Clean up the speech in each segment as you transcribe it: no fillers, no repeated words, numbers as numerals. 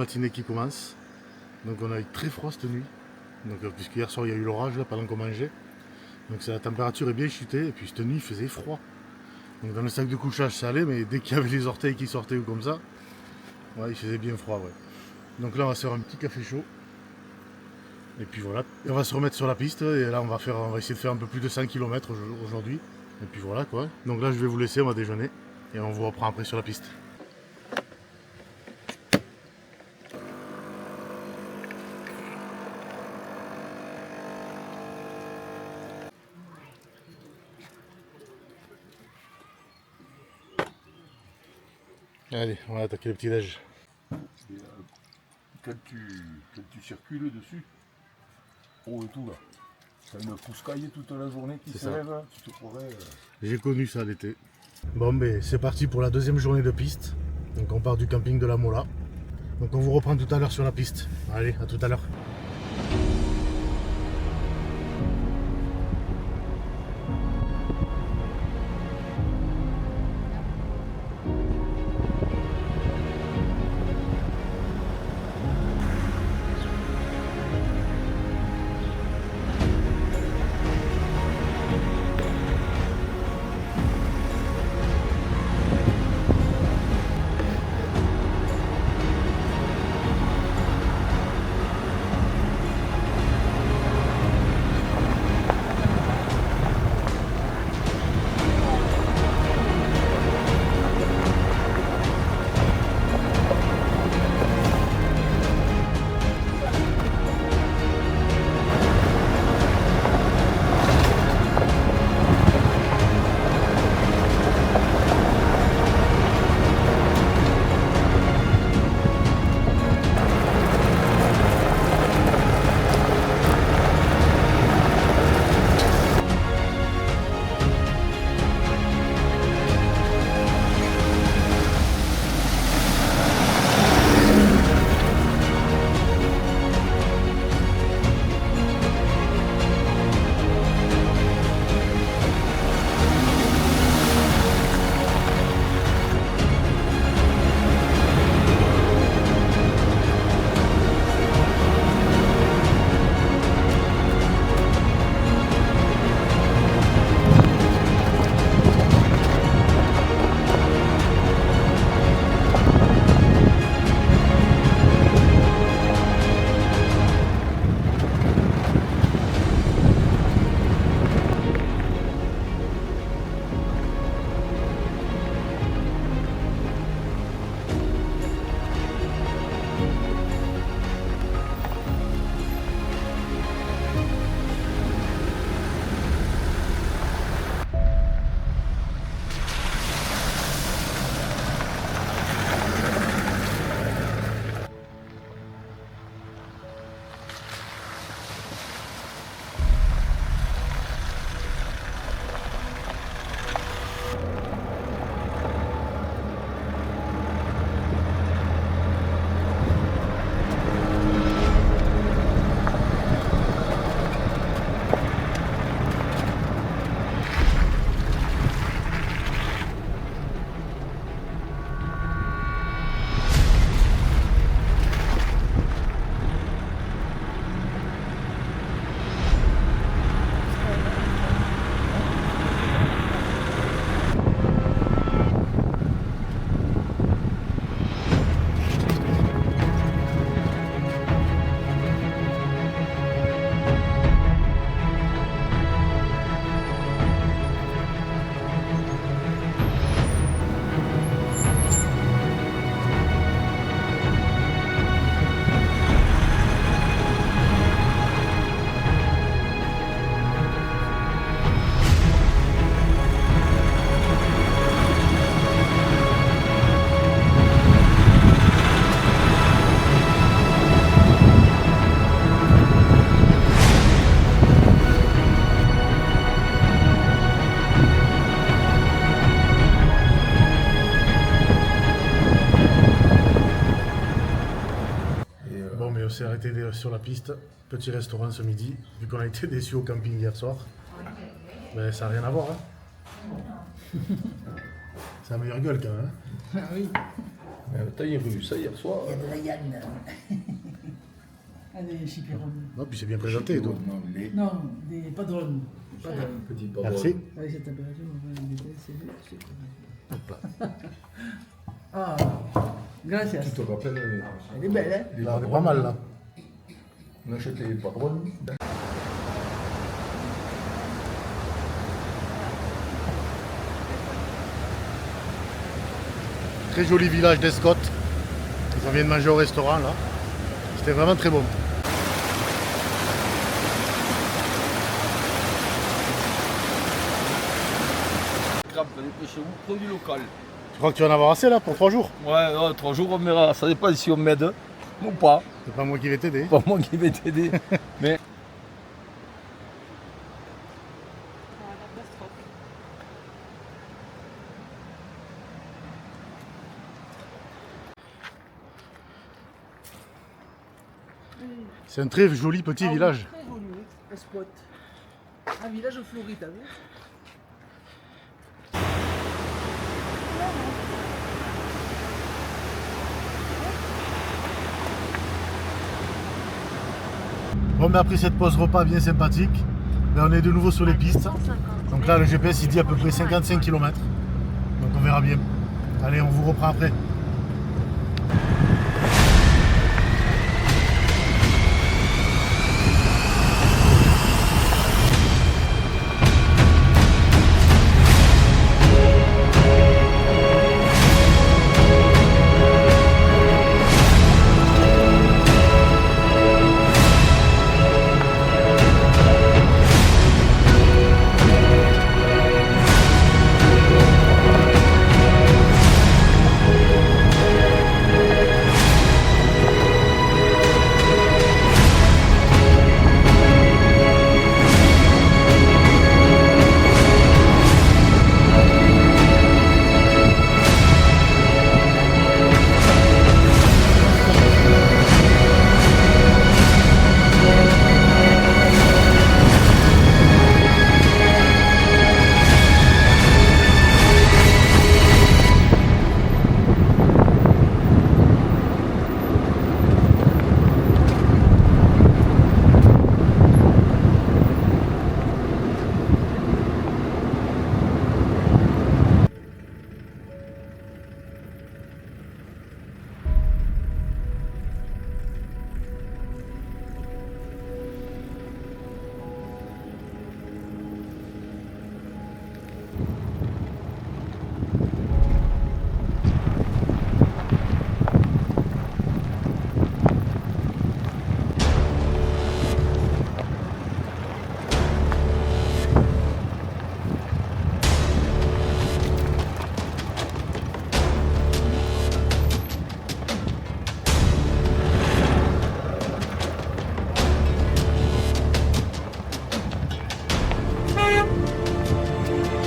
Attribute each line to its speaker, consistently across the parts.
Speaker 1: matinée qui commence. Donc on a eu très froid cette nuit. Donc, puisque hier soir il y a eu l'orage là, pendant qu'on mangeait. Donc la température est bien chutée et puis cette nuit il faisait froid. Donc dans le sac de couchage ça allait, mais dès qu'il y avait les orteils qui sortaient ou comme ça, ouais, il faisait bien froid. Ouais. Donc là on va se faire un petit café chaud. Et puis voilà, et on va se remettre sur la piste et là on va essayer de faire un peu plus de 100 km aujourd'hui. Et puis voilà quoi. Donc là je vais vous laisser, on va déjeuner et on vous reprend après sur la piste. Allez, on va attaquer le petit déj.
Speaker 2: Quand tu circules dessus, haut et tout là, t'as une pouscaille toute la journée qui se lève, tu te croirais...
Speaker 1: J'ai connu ça l'été. Bon ben c'est parti pour la deuxième journée de piste. Donc on part du camping de la Mola. Donc on vous reprend tout à l'heure sur la piste. Allez, à tout à l'heure. s'est arrêté sur la piste. Petit restaurant ce midi, vu qu'on a été déçus au camping hier soir. Mais ça n'a rien à voir. Hein. C'est la meilleure gueule quand même. Hein.
Speaker 3: Ah oui.
Speaker 2: T'as eu ça hier soir.
Speaker 3: Il y a de la Yann. Allez, chipiron.
Speaker 1: Non, puis c'est bien présenté. Donc.
Speaker 3: Non, des padrones.
Speaker 2: Petit pardon.
Speaker 1: Merci.
Speaker 3: Avec cette température, on va les baisser.
Speaker 1: Hop là.
Speaker 3: Ah, gracias.
Speaker 2: Tu te rappelles
Speaker 3: Elle est belle, hein?
Speaker 2: les
Speaker 1: Là, on est
Speaker 2: padrones,
Speaker 1: pas mal là.
Speaker 2: On achetait les padrones.
Speaker 1: Très joli village d'Escotte. On vient de manger au restaurant là. C'était vraiment très bon.
Speaker 4: Grave, allez chez vous, produit local.
Speaker 1: Tu crois que tu vas en avoir assez là pour 3 jours?
Speaker 4: Ouais, 3 jours on verra, ça dépend si on m'aide ou pas.
Speaker 1: C'est pas moi qui vais t'aider.
Speaker 4: Pas moi qui vais t'aider. Mais
Speaker 1: C'est un très joli petit village.
Speaker 3: Très joli, un spot. Un village fleuri, t'as vu?
Speaker 1: Bon, mais après cette pause repas bien sympathique, ben, on est de nouveau sur les pistes. Donc là, le GPS il dit à peu près 55 km. Donc on verra bien. Allez, on vous reprend après.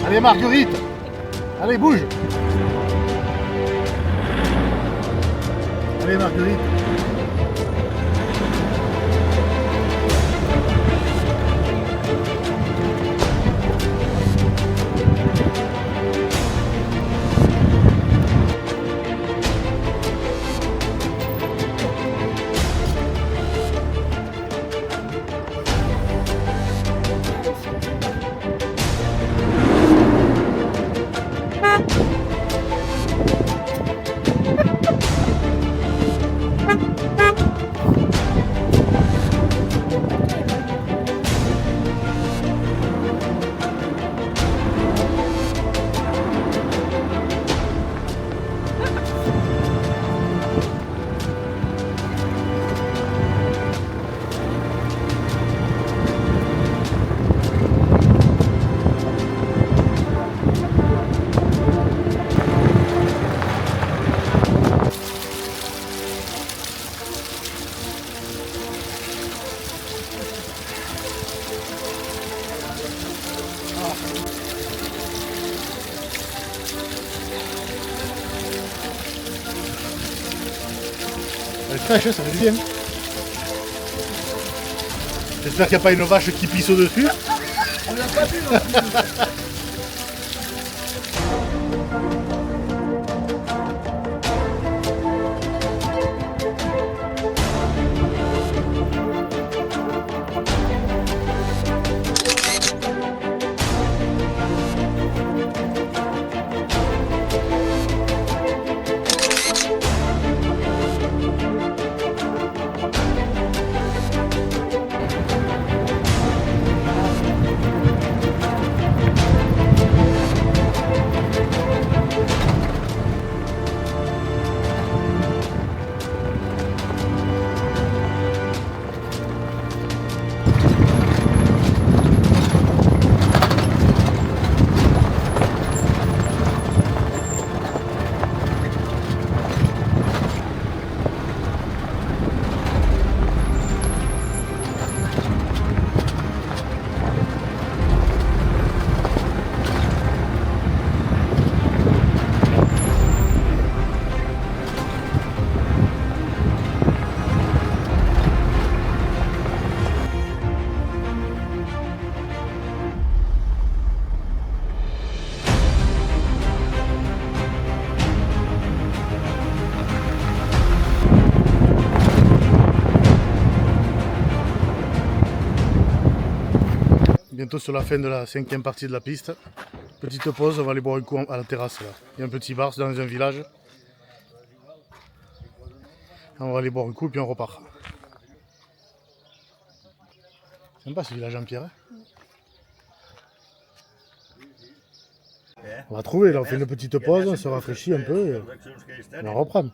Speaker 1: Allez Marguerite, allez bouge. Allez Marguerite. Elle est fraîche, ça fait bien. J'espère qu'il n'y a pas une vache qui pisse au-dessus.
Speaker 3: On l'a pas vu, non?
Speaker 1: bientôt sur la fin de la 5e partie de la piste. Petite pause, on va aller boire un coup à la terrasse là. Il y a un petit bar, c'est dans un village. On va aller boire un coup et puis on repart. Sympa ce village en pierre. Hein. On va trouver, là on fait une petite pause, on se rafraîchit un peu et on reprend.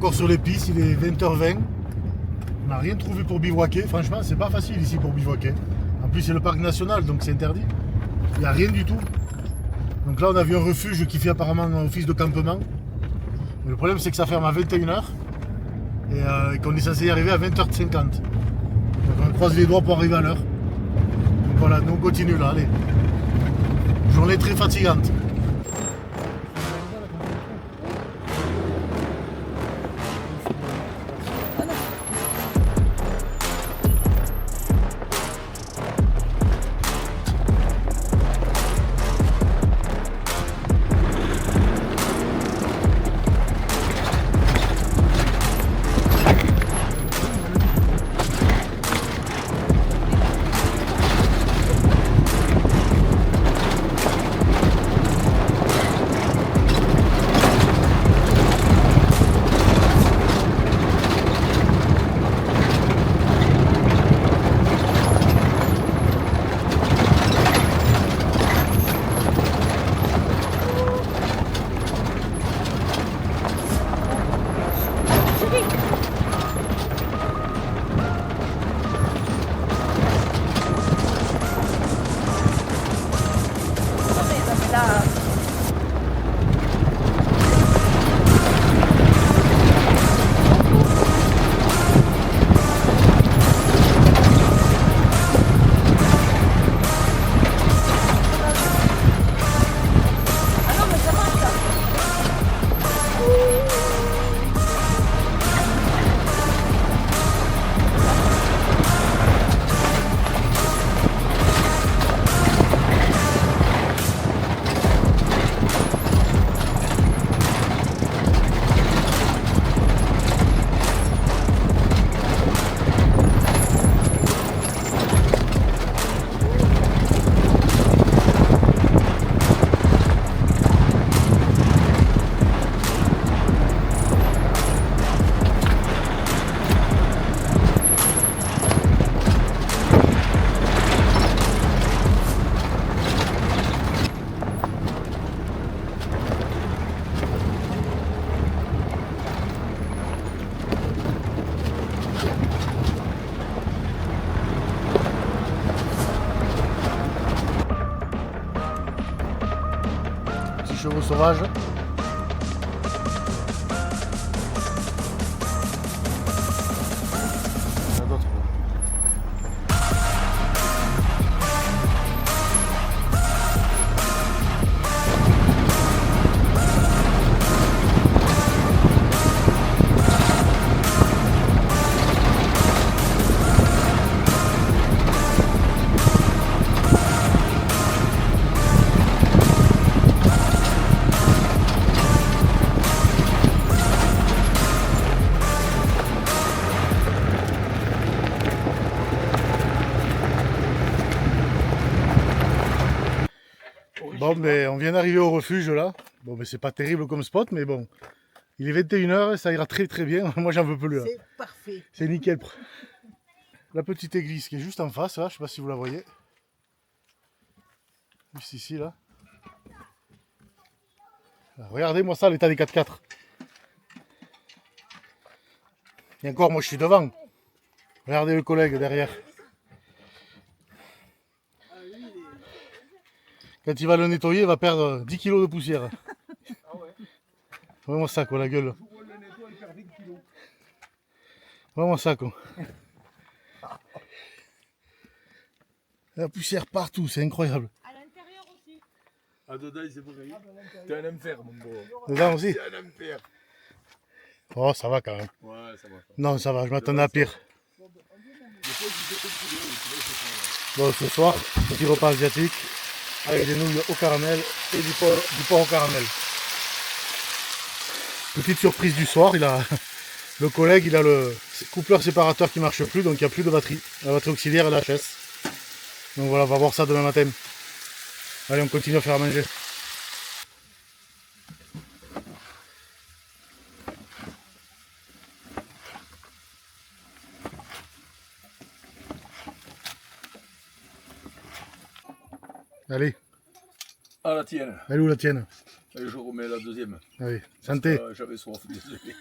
Speaker 1: encore sur les pistes, il est 20h20. On n'a rien trouvé pour bivouaquer. Franchement, c'est pas facile ici pour bivouaquer. En plus, c'est le parc national, donc c'est interdit. Il n'y a rien du tout. Donc là, on a vu un refuge qui fait apparemment un office de campement. Mais le problème, c'est que ça ferme à 21h et qu'on est censé y arriver à 20h50. Donc on croise les doigts pour arriver à l'heure. Donc voilà, nous on continue là, allez. Journée très fatigante. Chevaux sauvages. Il y en a d'autres. Bon, mais on vient d'arriver au refuge là. Bon, mais c'est pas terrible comme spot, mais bon. Il est 21h et ça ira très très bien. Moi, j'en veux plus là.
Speaker 3: C'est parfait.
Speaker 1: C'est nickel. La petite église qui est juste en face là, je sais pas si vous la voyez. Juste ici là. Là, regardez-moi ça, l'état des 4x4. Et encore, moi je suis devant. Regardez le collègue derrière. Quand il va le nettoyer, il va perdre 10 kg de poussière. Vraiment ça quoi, la gueule. Vraiment ça quoi. La poussière partout, c'est incroyable.
Speaker 3: À l'intérieur aussi.
Speaker 2: Ah, dedans, c'est pareil. T'es un enfer, mon beau.
Speaker 1: Dedans aussi.
Speaker 2: T'es un enfer.
Speaker 1: Oh, ça va quand même.
Speaker 2: Ouais, ça va.
Speaker 1: Non, ça va, je m'attendais à pire. Bon, ce soir, petit repas asiatique avec des nouilles au caramel et du porc au caramel. Petite surprise du soir, le collègue il a le coupleur séparateur qui marche plus, donc il n'y a plus de batterie. La batterie auxiliaire est la HS. Donc voilà, on va voir ça demain matin. Allez, on continue à faire à manger. Allez,
Speaker 2: Ah, la tienne.
Speaker 1: elle est où la tienne?
Speaker 2: Et je remets la deuxième.
Speaker 1: Allez, santé.
Speaker 2: J'avais soif, désolé.